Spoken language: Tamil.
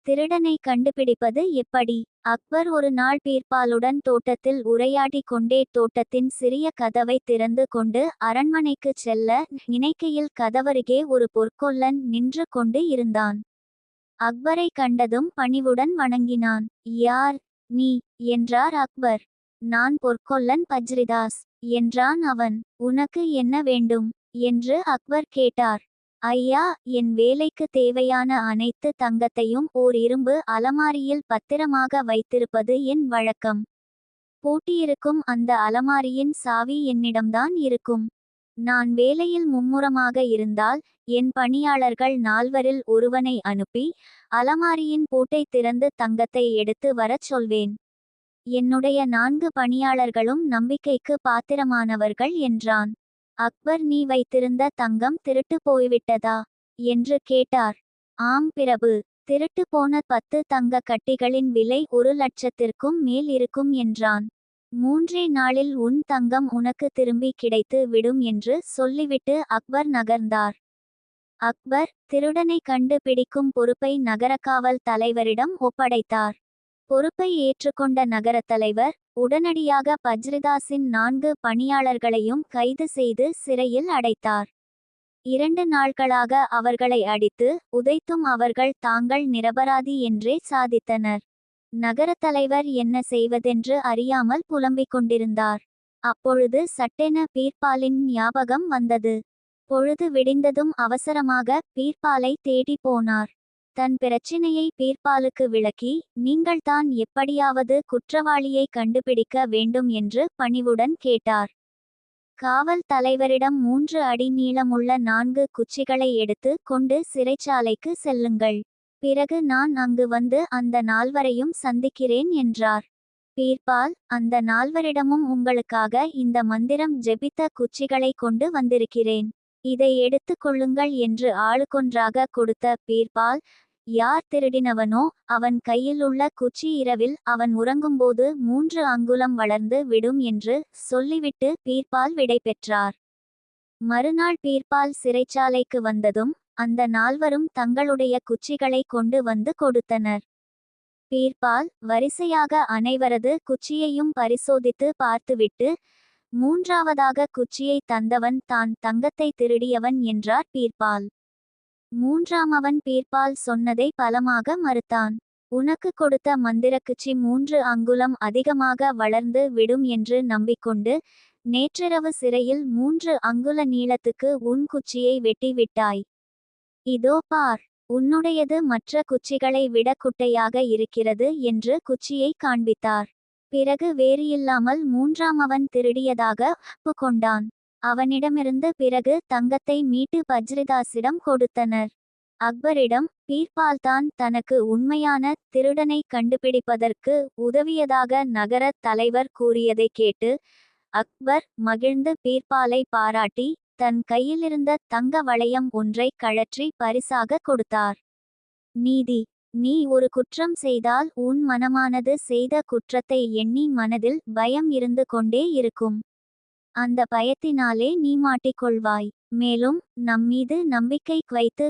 திருடனை கண்டுபிடிப்பது எப்படி? அக்பர் ஒரு நாள் பீர்பாலுடன் தோட்டத்தில் உரையாடிக் கொண்டே தோட்டத்தின் சிறிய கதவை திறந்து கொண்டு அரண்மனைக்குச் செல்ல நினைக்கையில் கதவருகே ஒரு பொற்கொல்லன் நின்று கொண்டு இருந்தான். அக்பரை கண்டதும் பணிவுடன் வணங்கினான். யார் நீ? என்றார் அக்பர். நான் பொற்கொல்லன் பஜ்ரிதாஸ் என்றான் அவன். உனக்கு என்ன வேண்டும்? என்று அக்பர் கேட்டார். ஐயா, என் வேலைக்கு தேவையான அனைத்து தங்கத்தையும் ஓர் இரும்பு அலமாரியில் பத்திரமாக வைத்திருப்பது என் வழக்கம். பூட்டியிருக்கும் அந்த அலமாரியின் சாவி என்னிடம்தான் இருக்கும். நான் வேலையில் மும்முரமாக இருந்தால் என் பணியாளர்கள் 4வரில் ஒருவனை அனுப்பி அலமாரியின் பூட்டை திறந்து தங்கத்தை எடுத்து வரச் சொல்வேன். என்னுடைய 4 பணியாளர்களும் நம்பிக்கைக்கு பாத்திரமானவர்கள் என்றான். அக்பர், நீ வைத்திருந்த தங்கம் திருட்டு போய்விட்டதா என்று கேட்டார். ஆம் பிரபு, திருட்டு போன 10 தங்க கட்டிகளின் விலை 1,00,000க்கும் மேல் இருக்கும் என்றான். 3 நாளில் உன் தங்கம் உனக்கு திரும்பி கிடைத்து விடும் என்று சொல்லிவிட்டு அக்பர் நகர்ந்தார். அக்பர் திருடனை கண்டு பிடிக்கும் பொறுப்பை நகரக்காவல் தலைவரிடம் ஒப்படைத்தார். பொறுப்பை ஏற்றுக்கொண்ட நகரத் தலைவர் உடனடியாக பஜ்ரிதாஸின் 4 பணியாளர்களையும் கைது செய்து சிறையில் அடைத்தார். 2 நாட்களாக அவர்களை அடித்து உதைத்தும் அவர்கள் தாங்கள் நிரபராதி என்றே சாதித்தனர். நகரத் தலைவர் என்ன செய்வதென்று அறியாமல் புலம்பிக் கொண்டிருந்தார். அப்பொழுது சட்டென பீர்பாலின் ஞாபகம் வந்தது. பொழுது விடிந்ததும் அவசரமாக பீர்பாலை தேடி போனார். தன் பிரச்சினையை பீர்பாலுக்கு விளக்கி, நீங்கள்தான் எப்படியாவது குற்றவாளியை கண்டுபிடிக்க வேண்டும் என்று பணிவுடன் கேட்டார். காவல் தலைவரிடம் 3 அடி நீளமுள்ள 4 குச்சிகளை எடுத்து கொண்டு சிறைச்சாலைக்கு செல்லுங்கள். பிறகு நான் அங்கு வந்து அந்த 4வரையும் சந்திக்கிறேன் என்றார். பீர்பால், அந்த 4வரிடமும் உங்களுக்காக இந்த மந்திரம் ஜெபித்த குச்சிகளை கொண்டு வந்திருக்கிறேன். இதை எடுத்து கொள்ளுங்கள் என்று ஆளுக்கொன்றாக கொடுத்த பீர்பால், யார் திருடினவனோ அவன் கையில் உள்ள குச்சி இரவில் அவன் உறங்கும்போது 3 அங்குலம் வளர்ந்து விடும் என்று சொல்லிவிட்டு பீர்பால் விடை பெற்றார். மறுநாள் பீர்பால் சிறைச்சாலைக்கு வந்ததும் அந்த 4வரும் தங்களுடைய குச்சிகளை கொண்டு வந்து கொடுத்தனர். பீர்பால் வரிசையாக அனைவரது குச்சியையும் பரிசோதித்து பார்த்துவிட்டு, 3ஆவதாக குச்சியை தந்தவன் தான் தங்கத்தை திருடியவன் என்றார் பீர்பால். 3ஆமவன் பீர்பால் சொன்னதை பலமாக மறுத்தான். உனக்கு கொடுத்த மந்திரக்குச்சி 3 அங்குலம் அதிகமாக வளர்ந்து விடும் என்று நம்பிக்கொண்டு நேற்றிரவு சிறையில் 3 அங்குல நீளத்துக்கு உன் குச்சியை வெட்டி விட்டாய். இதோ பார், உன்னுடையது மற்ற குச்சிகளை விட குட்டையாக இருக்கிறது என்று குச்சியை காண்பித்தார். பிறகு வேறில்லாமல் 3ஆமவன் திருடியதாக ஒப்புக்கொண்டான். அவனிடமிருந்து பிறகு தங்கத்தை மீட்டு பஜ்ரிதாஸிடம் கொடுத்தனர். அக்பரிடம் பீர்பால்தான் தனக்கு உண்மையான திருடனை கண்டுபிடிப்பதற்கு உதவியதாக நகரத் தலைவர் கூறியதை கேட்டு அக்பர் மகிழ்ந்து பீர்பாலை பாராட்டி தன் கையிலிருந்த தங்க வளையம் ஒன்றை கழற்றி பரிசாக கொடுத்தார். நீதி: நீ ஒரு குற்றம் செய்தால் உன் மனமானது செய்த குற்றத்தை எண்ணி மனதில் பயம் இருந்து கொண்டே இருக்கும். அந்த பயத்தினாலே நீ மாட்டிக்கொள்வாய். மேலும் நம்மீது நம்பிக்கை வைத்து